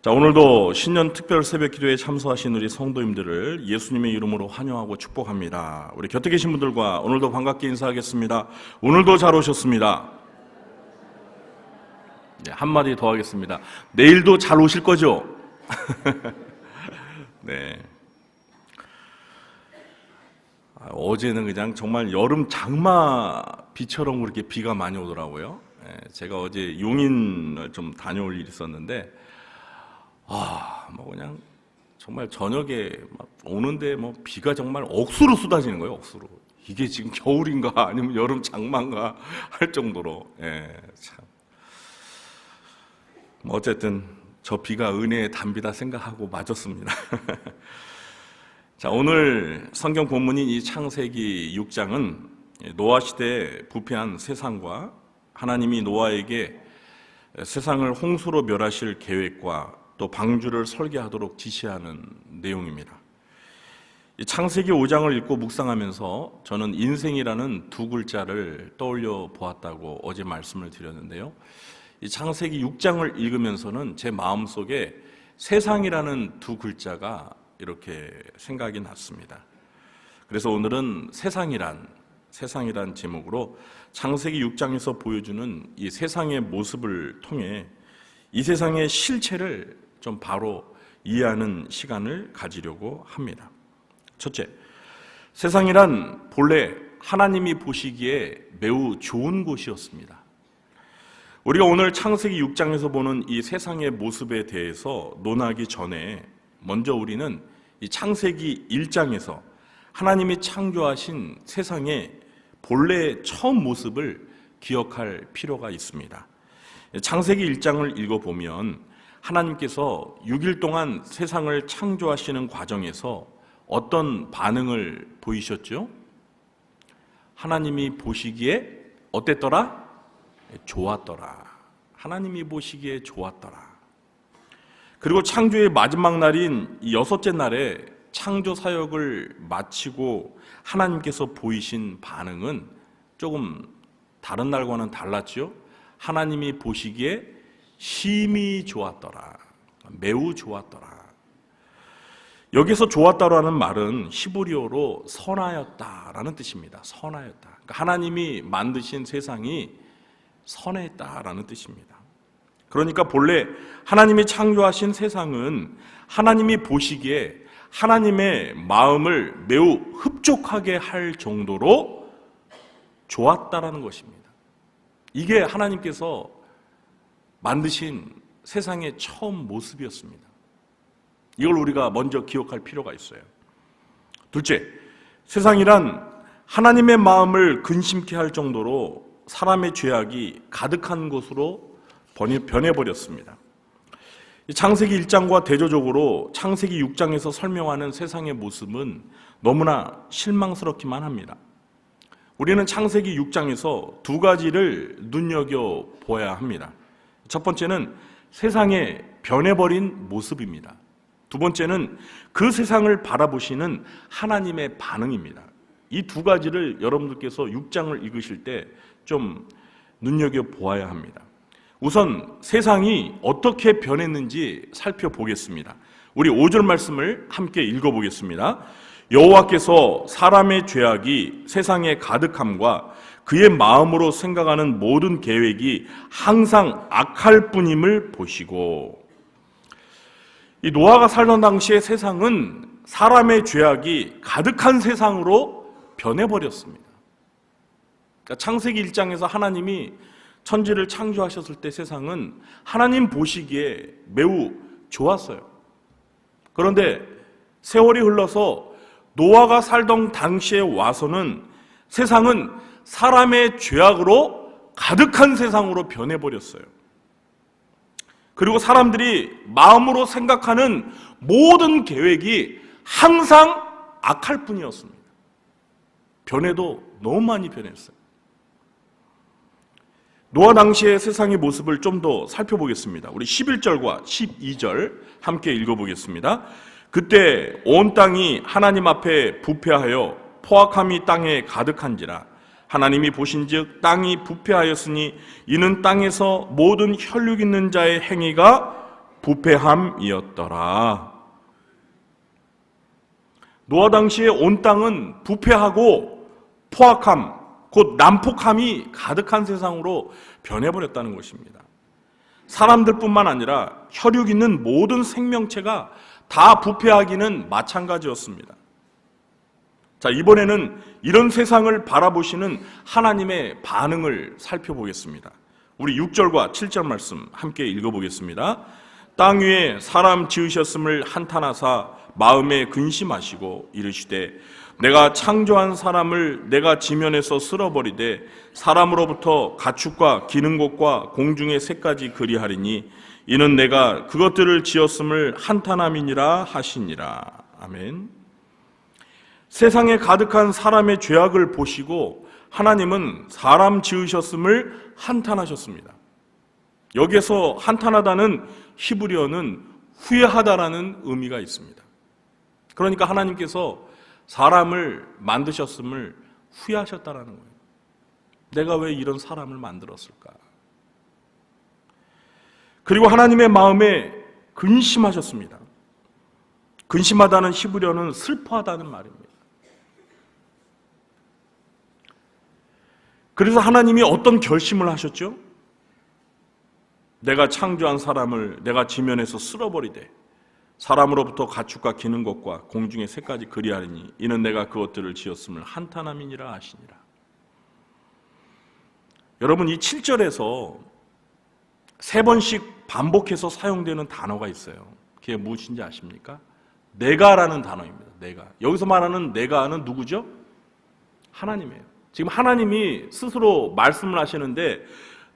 자, 오늘도 신년 특별 새벽 기도에 참석하신 우리 성도님들을 예수님의 이름으로 환영하고 축복합니다. 우리 곁에 계신 분들과 오늘도 반갑게 인사하겠습니다. 오늘도 잘 오셨습니다. 네, 한마디 더 하겠습니다. 내일도 잘 오실 거죠? 네. 어제는 그냥 정말 여름 장마 비처럼 그렇게 비가 많이 오더라고요. 제가 어제 용인을 좀 다녀올 일이 있었는데 그냥 정말 저녁에 막 오는데 비가 정말 억수로 쏟아지는 거예요, 억수로. 이게 지금 겨울인가 아니면 여름 장마인가 할 정도로. 참. 어쨌든 저 비가 은혜의 단비다 생각하고 맞았습니다. 자, 오늘 성경 본문인 이 창세기 6장은 노아 시대에 부패한 세상과 하나님이 노아에게 세상을 홍수로 멸하실 계획과 또 방주를 설계하도록 지시하는 내용입니다. 이 창세기 5장을 읽고 묵상하면서 저는 인생이라는 두 글자를 떠올려 보았다고 어제 말씀을 드렸는데요. 이 창세기 6장을 읽으면서는 제 마음속에 세상이라는 두 글자가 이렇게 생각이 났습니다. 그래서 오늘은 세상이란 제목으로 창세기 6장에서 보여주는 이 세상의 모습을 통해 이 세상의 실체를 좀 바로 이해하는 시간을 가지려고 합니다. 첫째, 세상이란 본래 하나님이 보시기에 매우 좋은 곳이었습니다. 우리가 오늘 창세기 6장에서 보는 이 세상의 모습에 대해서 논하기 전에 먼저 우리는 이 창세기 1장에서 하나님이 창조하신 세상의 본래 처음 모습을 기억할 필요가 있습니다. 창세기 1장을 읽어보면 하나님께서 6일 동안 세상을 창조하시는 과정에서 어떤 반응을 보이셨죠? 하나님이 보시기에 어땠더라? 좋았더라. 하나님이 보시기에 좋았더라. 그리고 창조의 마지막 날인 이 여섯째 날에 창조 사역을 마치고 하나님께서 보이신 반응은 조금 다른 날과는 달랐죠? 하나님이 보시기에 심히 좋았더라. 매우 좋았더라. 여기서 좋았다라는 말은 히브리어로 선하였다라는 뜻입니다. 선하였다. 그러니까 하나님이 만드신 세상이 선했다라는 뜻입니다. 그러니까 본래 하나님이 창조하신 세상은 하나님이 보시기에 하나님의 마음을 매우 흡족하게 할 정도로 좋았다라는 것입니다. 이게 하나님께서 만드신 세상의 처음 모습이었습니다. 이걸 우리가 먼저 기억할 필요가 있어요. 둘째, 세상이란 하나님의 마음을 근심케 할 정도로 사람의 죄악이 가득한 곳으로 변해버렸습니다. 창세기 1장과 대조적으로 창세기 6장에서 설명하는 세상의 모습은 너무나 실망스럽기만 합니다. 우리는 창세기 6장에서 두 가지를 눈여겨보아야 합니다. 첫 번째는 세상의 변해버린 모습입니다. 두 번째는 그 세상을 바라보시는 하나님의 반응입니다. 이 두 가지를 여러분들께서 6장을 읽으실 때 좀 눈여겨보아야 합니다. 우선 세상이 어떻게 변했는지 살펴보겠습니다. 우리 5절 말씀을 함께 읽어보겠습니다. 여호와께서 사람의 죄악이 세상에 가득함과 그의 마음으로 생각하는 모든 계획이 항상 악할 뿐임을 보시고. 이 노아가 살던 당시의 세상은 사람의 죄악이 가득한 세상으로 변해버렸습니다. 그러니까 창세기 1장에서 하나님이 천지를 창조하셨을 때 세상은 하나님 보시기에 매우 좋았어요. 그런데 세월이 흘러서 노아가 살던 당시에 와서는 세상은 사람의 죄악으로 가득한 세상으로 변해버렸어요. 그리고 사람들이 마음으로 생각하는 모든 계획이 항상 악할 뿐이었습니다. 변해도 너무 많이 변했어요. 노아 당시의 세상의 모습을 좀 더 살펴보겠습니다. 우리 11절과 12절 함께 읽어보겠습니다. 그때 온 땅이 하나님 앞에 부패하여 포악함이 땅에 가득한지라 하나님이 보신즉 땅이 부패하였으니 이는 땅에서 모든 혈육 있는 자의 행위가 부패함이었더라. 노아 당시에 온 땅은 부패하고 포악함, 곧 난폭함이 가득한 세상으로 변해버렸다는 것입니다. 사람들뿐만 아니라 혈육 있는 모든 생명체가 다 부패하기는 마찬가지였습니다. 자, 이번에는 이런 세상을 바라보시는 하나님의 반응을 살펴보겠습니다. 우리 6절과 7절 말씀 함께 읽어보겠습니다. 땅 위에 사람 지으셨음을 한탄하사 마음에 근심하시고 이르시되 내가 창조한 사람을 내가 지면에서 쓸어버리되 사람으로부터 가축과 기는 곳과 공중의 새까지 그리하리니 이는 내가 그것들을 지었음을 한탄함이니라 하시니라. 아멘. 세상에 가득한 사람의 죄악을 보시고 하나님은 사람 지으셨음을 한탄하셨습니다. 여기에서 한탄하다는 히브리어는 후회하다라는 의미가 있습니다. 그러니까 하나님께서 사람을 만드셨음을 후회하셨다라는 거예요. 내가 왜 이런 사람을 만들었을까? 그리고 하나님의 마음에 근심하셨습니다. 근심하다는 히브리어는 슬퍼하다는 말입니다. 그래서 하나님이 어떤 결심을 하셨죠? 내가 창조한 사람을 내가 지면에서 쓸어버리되 사람으로부터 가축과 기는 것과 공중의 새까지 그리하리니 이는 내가 그것들을 지었음을 한탄함이니라 하시니라. 여러분, 이 7절에서 3번씩 반복해서 사용되는 단어가 있어요. 그게 무엇인지 아십니까? 내가라는 단어입니다. 내가. 여기서 말하는 내가는 누구죠? 하나님이에요. 지금 하나님이 스스로 말씀을 하시는데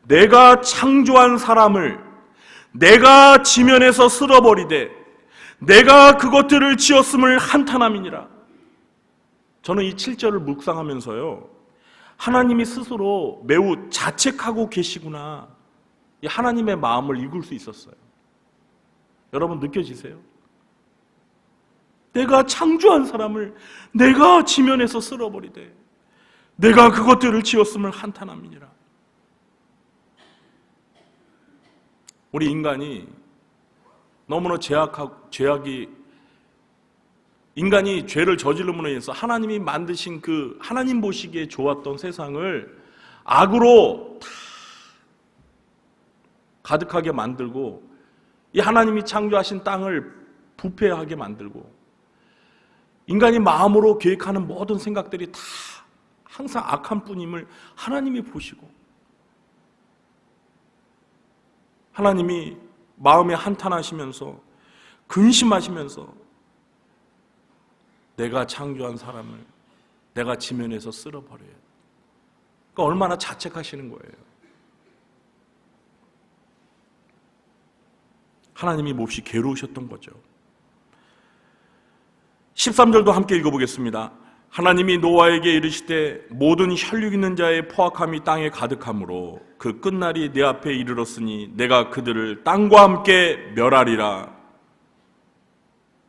내가 창조한 사람을 내가 지면에서 쓸어버리되 내가 그것들을 지었음을 한탄함이니라. 저는 이 7절을 묵상하면서요, 하나님이 스스로 매우 자책하고 계시구나, 이 하나님의 마음을 읽을 수 있었어요. 여러분 느껴지세요? 내가 창조한 사람을 내가 지면에서 쓸어버리되 내가 그것들을 지었음을 한탄함이니라. 우리 인간이 너무나 죄악이 인간이 죄를 저지름으로 인해서 하나님이 만드신 그 하나님 보시기에 좋았던 세상을 악으로 다 가득하게 만들고 이 하나님이 창조하신 땅을 부패하게 만들고 인간이 마음으로 계획하는 모든 생각들이 다 항상 악한 뿐임을 하나님이 보시고 하나님이 마음에 한탄하시면서 근심하시면서 내가 창조한 사람을 내가 지면에서 쓸어버려요. 그러니까 얼마나 자책하시는 거예요. 하나님이 몹시 괴로우셨던 거죠. 13절도 함께 읽어보겠습니다. 하나님이 노아에게 이르시되 모든 혈육 있는 자의 포악함이 땅에 가득하므로 그 끝날이 내 앞에 이르렀으니 내가 그들을 땅과 함께 멸하리라.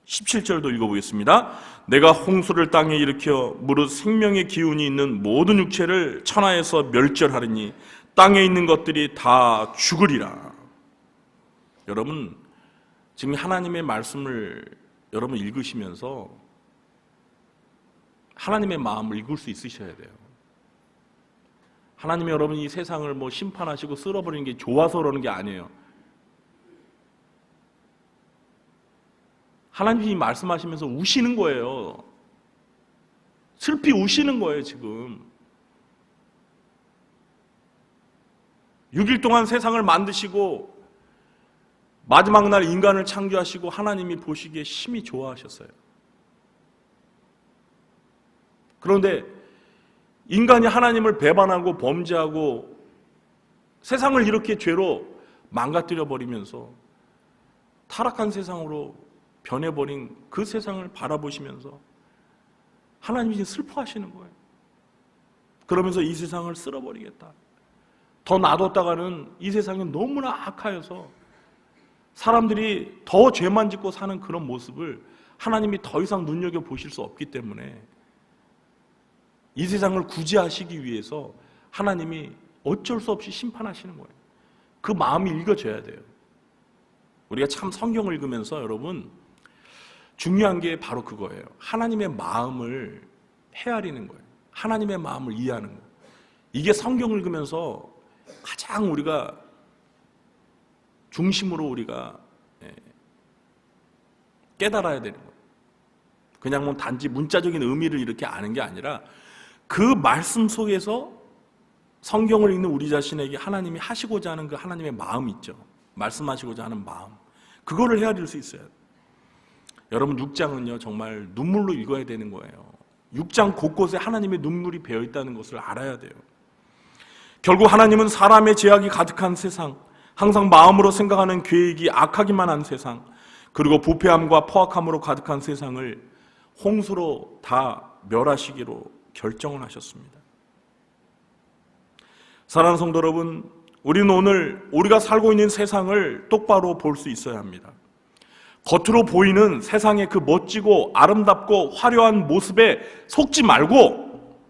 17절도 읽어보겠습니다. 내가 홍수를 땅에 일으켜 무릇 생명의 기운이 있는 모든 육체를 천하에서 멸절하리니 땅에 있는 것들이 다 죽으리라. 여러분, 지금 하나님의 말씀을 여러분 읽으시면서 하나님의 마음을 읽을 수 있으셔야 돼요. 하나님이 여러분 이 세상을 뭐 심판하시고 쓸어버리는 게 좋아서 그러는 게 아니에요. 하나님이 말씀하시면서 우시는 거예요. 슬피 우시는 거예요, 지금. 6일 동안 세상을 만드시고 마지막 날 인간을 창조하시고 하나님이 보시기에 심히 좋아하셨어요. 그런데 인간이 하나님을 배반하고 범죄하고 세상을 이렇게 죄로 망가뜨려 버리면서 타락한 세상으로 변해버린 그 세상을 바라보시면서 하나님이 슬퍼하시는 거예요. 그러면서 이 세상을 쓸어버리겠다. 더 놔뒀다가는 이 세상이 너무나 악하여서 사람들이 더 죄만 짓고 사는 그런 모습을 하나님이 더 이상 눈여겨보실 수 없기 때문에 이 세상을 구제하시기 위해서 하나님이 어쩔 수 없이 심판하시는 거예요. 그 마음이 읽어져야 돼요. 우리가 참 성경을 읽으면서 여러분 중요한 게 바로 그거예요. 하나님의 마음을 헤아리는 거예요. 하나님의 마음을 이해하는 거예요. 이게 성경을 읽으면서 가장 우리가 중심으로 우리가 깨달아야 되는 거예요. 그냥 뭐 단지 문자적인 의미를 이렇게 아는 게 아니라 그 말씀 속에서 성경을 읽는 우리 자신에게 하나님이 하시고자 하는 그 하나님의 마음 있죠. 말씀하시고자 하는 마음. 그거를 헤아릴 수 있어요. 여러분 6장은요 정말 눈물로 읽어야 되는 거예요. 6장 곳곳에 하나님의 눈물이 배어 있다는 것을 알아야 돼요. 결국 하나님은 사람의 죄악이 가득한 세상, 항상 마음으로 생각하는 계획이 악하기만 한 세상, 그리고 부패함과 포악함으로 가득한 세상을 홍수로 다 멸하시기로 결정을 하셨습니다. 사랑하는 성도 여러분, 우리는 오늘 우리가 살고 있는 세상을 똑바로 볼 수 있어야 합니다. 겉으로 보이는 세상의 그 멋지고 아름답고 화려한 모습에 속지 말고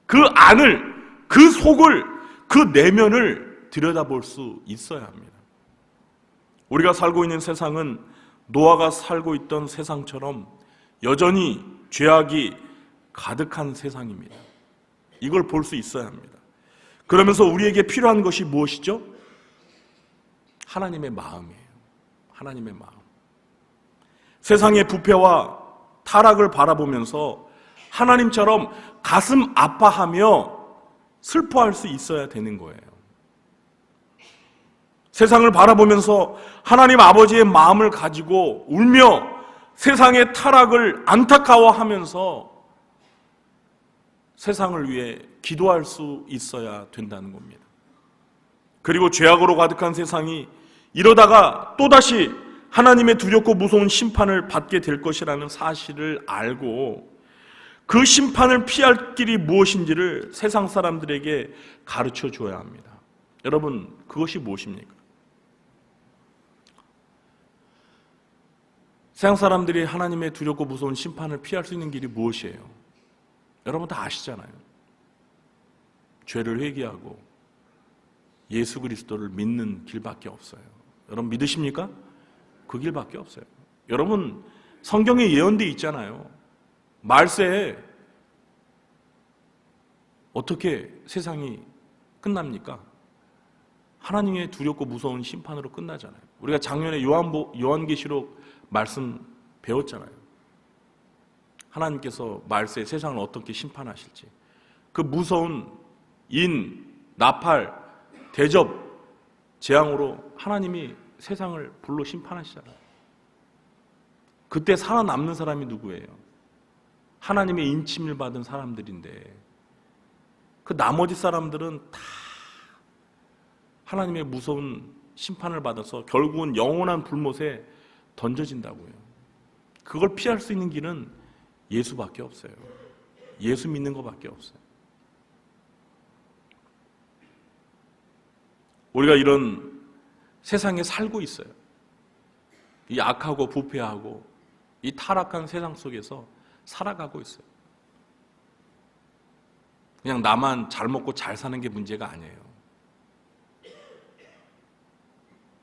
그 안을, 그 속을, 그 내면을 들여다볼 수 있어야 합니다. 우리가 살고 있는 세상은 노아가 살고 있던 세상처럼 여전히 죄악이 가득한 세상입니다. 이걸 볼 수 있어야 합니다. 그러면서 우리에게 필요한 것이 무엇이죠? 하나님의 마음이에요. 하나님의 마음. 세상의 부패와 타락을 바라보면서 하나님처럼 가슴 아파하며 슬퍼할 수 있어야 되는 거예요. 세상을 바라보면서 하나님 아버지의 마음을 가지고 울며 세상의 타락을 안타까워하면서 세상을 위해 기도할 수 있어야 된다는 겁니다. 그리고 죄악으로 가득한 세상이 이러다가 또다시 하나님의 두렵고 무서운 심판을 받게 될 것이라는 사실을 알고 그 심판을 피할 길이 무엇인지를 세상 사람들에게 가르쳐 줘야 합니다. 여러분, 그것이 무엇입니까? 세상 사람들이 하나님의 두렵고 무서운 심판을 피할 수 있는 길이 무엇이에요? 여러분 다 아시잖아요. 죄를 회개하고 예수 그리스도를 믿는 길밖에 없어요. 여러분 믿으십니까? 그 길밖에 없어요. 여러분 성경에 예언되어 있잖아요. 말세에 어떻게 세상이 끝납니까? 하나님의 두렵고 무서운 심판으로 끝나잖아요. 우리가 작년에 요한계시록 말씀 배웠잖아요. 하나님께서 말세에 세상을 어떻게 심판하실지, 그 무서운 인, 나팔, 대접, 재앙으로 하나님이 세상을 불로 심판하시잖아요. 그때 살아남는 사람이 누구예요? 하나님의 인침을 받은 사람들인데 그 나머지 사람들은 다 하나님의 무서운 심판을 받아서 결국은 영원한 불못에 던져진다고요. 그걸 피할 수 있는 길은 예수밖에 없어요. 예수 믿는 것밖에 없어요. 우리가 이런 세상에 살고 있어요. 이 악하고 부패하고 이 타락한 세상 속에서 살아가고 있어요. 그냥 나만 잘 먹고 잘 사는 게 문제가 아니에요.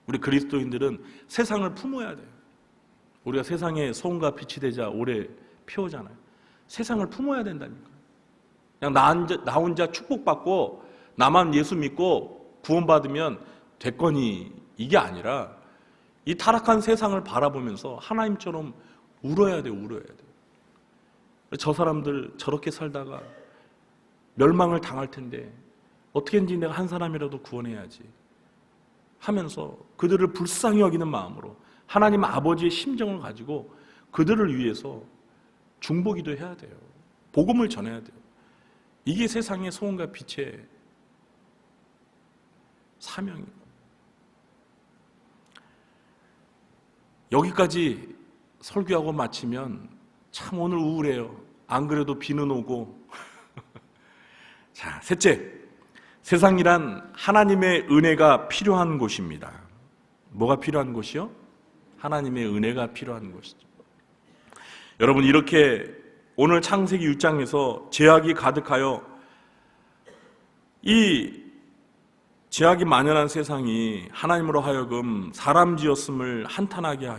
우리 그리스도인들은 세상을 품어야 돼요. 우리가 세상에 소금과 빛이 되자 오래 피우잖아요. 세상을 품어야 된다니까. 그냥 나 혼자 축복받고 나만 예수 믿고 구원받으면 됐거니 이게 아니라 이 타락한 세상을 바라보면서 하나님처럼 울어야 돼요. 울어야 돼요. 저 사람들 저렇게 살다가 멸망을 당할 텐데 어떻게든지 내가 한 사람이라도 구원해야지 하면서 그들을 불쌍히 여기는 마음으로 하나님 아버지의 심정을 가지고 그들을 위해서 중보기도 해야 돼요. 복음을 전해야 돼요. 이게 세상의 소금과 빛의 사명입니다. 여기까지 설교하고 마치면 참 오늘 우울해요. 안 그래도 비는 오고. 자, 셋째, 세상이란 하나님의 은혜가 필요한 곳입니다. 뭐가 필요한 곳이요? 하나님의 은혜가 필요한 곳이죠. 여러분 이렇게 오늘 창세기 6장에서 죄악이 가득하여 이 죄악이 만연한 세상이 하나님으로 하여금 사람 지었음을 한탄하게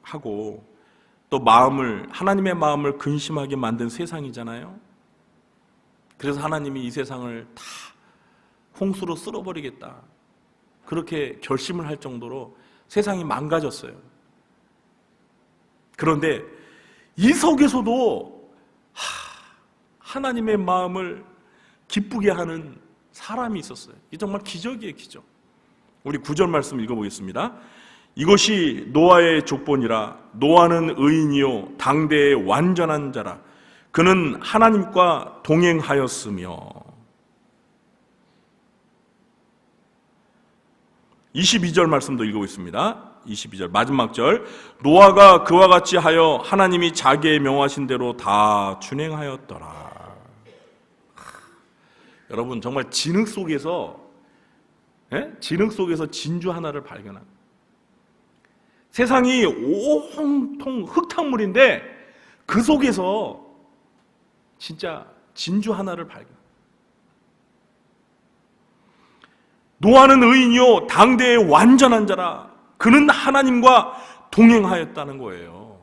하고 또 하나님의 마음을 근심하게 만든 세상이잖아요. 그래서 하나님이 이 세상을 다 홍수로 쓸어버리겠다, 그렇게 결심을 할 정도로 세상이 망가졌어요. 그런데 이 속에서도 하나님의 마음을 기쁘게 하는 사람이 있었어요. 이게 정말 기적이에요, 기적. 우리 9절 말씀 읽어보겠습니다. 이것이 노아의 족본이라. 노아는 의인이요 당대의 완전한 자라. 그는 하나님과 동행하였으며. 22절 말씀도 읽어보겠습니다. 22절 마지막 절. 노아가 그와 같이 하여 하나님이 자기의 명하신 대로 다 준행하였더라. 여러분, 정말 진흙 속에서 진주 하나를 발견한, 세상이 온통 흙탕물인데 그 속에서 진짜 진주 하나를 발견. 노아는 의인이요 당대의 완전한 자라. 그는 하나님과 동행하였다는 거예요.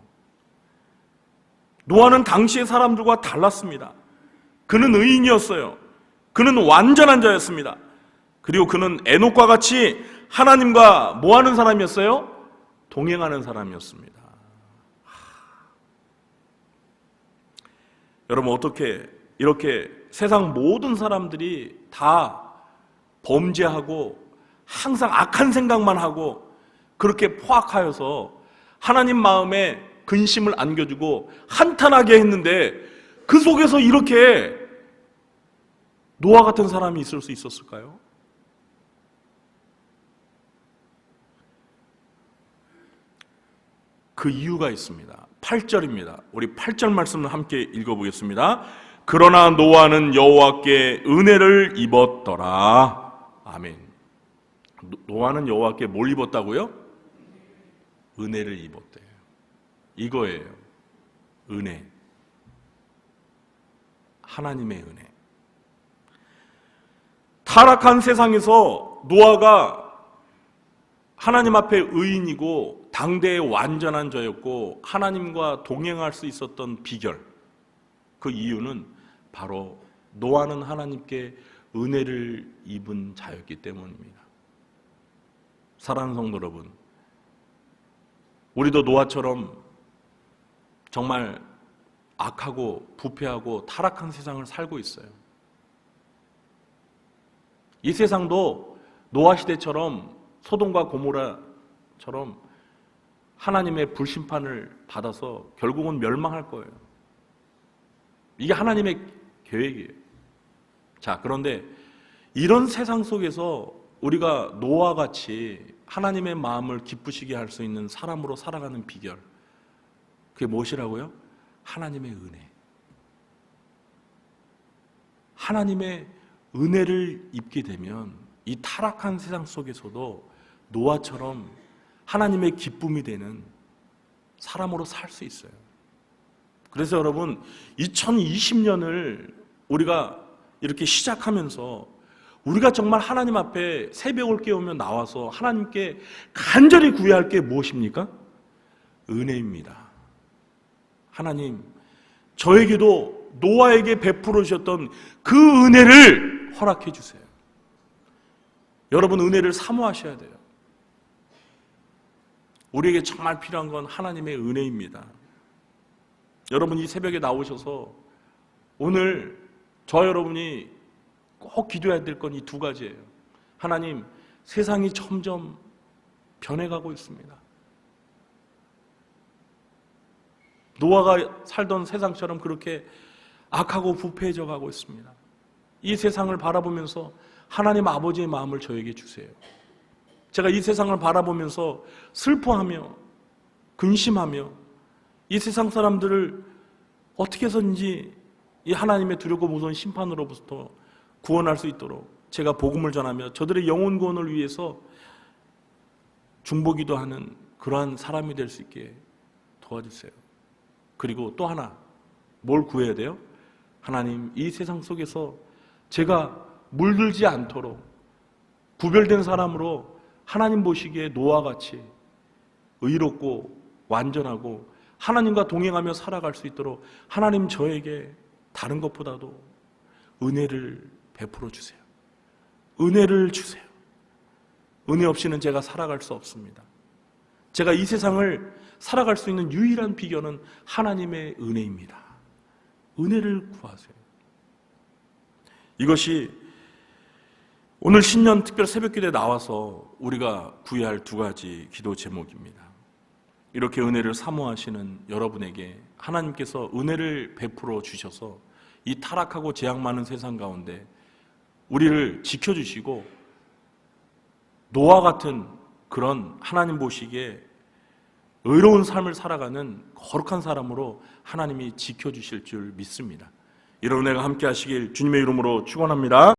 노아는 당시의 사람들과 달랐습니다. 그는 의인이었어요. 그는 완전한 자였습니다. 그리고 그는 에녹과 같이 하나님과 뭐하는 사람이었어요? 동행하는 사람이었습니다. 여러분, 어떻게 이렇게 세상 모든 사람들이 다 범죄하고 항상 악한 생각만 하고 그렇게 포악하여서 하나님 마음에 근심을 안겨주고 한탄하게 했는데 그 속에서 이렇게 노아 같은 사람이 있을 수 있었을까요? 그 이유가 있습니다. 8절입니다. 우리 8절 말씀을 함께 읽어보겠습니다. 그러나 노아는 여호와께 은혜를 입었더라. 아멘. 노아는 여호와께 뭘 입었다고요? 은혜를 입었대요. 이거예요. 은혜. 하나님의 은혜. 타락한 세상에서 노아가 하나님 앞에 의인이고 당대의 완전한 자였고 하나님과 동행할 수 있었던 비결, 그 이유는 바로 노아는 하나님께 은혜를 입은 자였기 때문입니다. 사랑하는 성도 여러분, 우리도 노아처럼 정말 악하고 부패하고 타락한 세상을 살고 있어요. 이 세상도 노아 시대처럼 소돔과 고모라처럼 하나님의 불심판을 받아서 결국은 멸망할 거예요. 이게 하나님의 계획이에요. 자, 그런데 이런 세상 속에서 우리가 노아와 같이 하나님의 마음을 기쁘시게 할 수 있는 사람으로 살아가는 비결, 그게 무엇이라고요? 하나님의 은혜. 하나님의 은혜를 입게 되면 이 타락한 세상 속에서도 노아처럼 하나님의 기쁨이 되는 사람으로 살 수 있어요. 그래서 여러분, 2020년을 우리가 이렇게 시작하면서 우리가 정말 하나님 앞에 새벽을 깨우며 나와서 하나님께 간절히 구해야 할 게 무엇입니까? 은혜입니다. 하나님, 저에게도 노아에게 베풀어 주셨던 그 은혜를 허락해 주세요. 여러분, 은혜를 사모하셔야 돼요. 우리에게 정말 필요한 건 하나님의 은혜입니다. 여러분, 이 새벽에 나오셔서 오늘 저 여러분이 꼭 기도해야 될 건 이 두 가지예요. 하나님, 세상이 점점 변해가고 있습니다. 노아가 살던 세상처럼 그렇게 악하고 부패해져 가고 있습니다. 이 세상을 바라보면서 하나님 아버지의 마음을 저에게 주세요. 제가 이 세상을 바라보면서 슬퍼하며 근심하며 이 세상 사람들을 어떻게 해서든지 이 하나님의 두렵고 무서운 심판으로부터 구원할 수 있도록 제가 복음을 전하며 저들의 영혼 구원을 위해서 중보기도 하는 그러한 사람이 될 수 있게 도와주세요. 그리고 또 하나, 뭘 구해야 돼요? 하나님, 이 세상 속에서 제가 물들지 않도록 구별된 사람으로 하나님 보시기에 노아와 같이 의롭고 완전하고 하나님과 동행하며 살아갈 수 있도록 하나님 저에게 다른 것보다도 은혜를 베풀어 주세요. 은혜를 주세요. 은혜 없이는 제가 살아갈 수 없습니다. 제가 이 세상을 살아갈 수 있는 유일한 비결은 하나님의 은혜입니다. 은혜를 구하세요. 이것이 오늘 신년 특별 새벽기도에 나와서 우리가 구해야 할 두 가지 기도 제목입니다. 이렇게 은혜를 사모하시는 여러분에게 하나님께서 은혜를 베풀어 주셔서 이 타락하고 재앙 많은 세상 가운데 우리를 지켜주시고 노아 같은 그런 하나님 보시기에 의로운 삶을 살아가는 거룩한 사람으로 하나님이 지켜주실 줄 믿습니다. 이런 은혜가 함께 하시길 주님의 이름으로 축원합니다.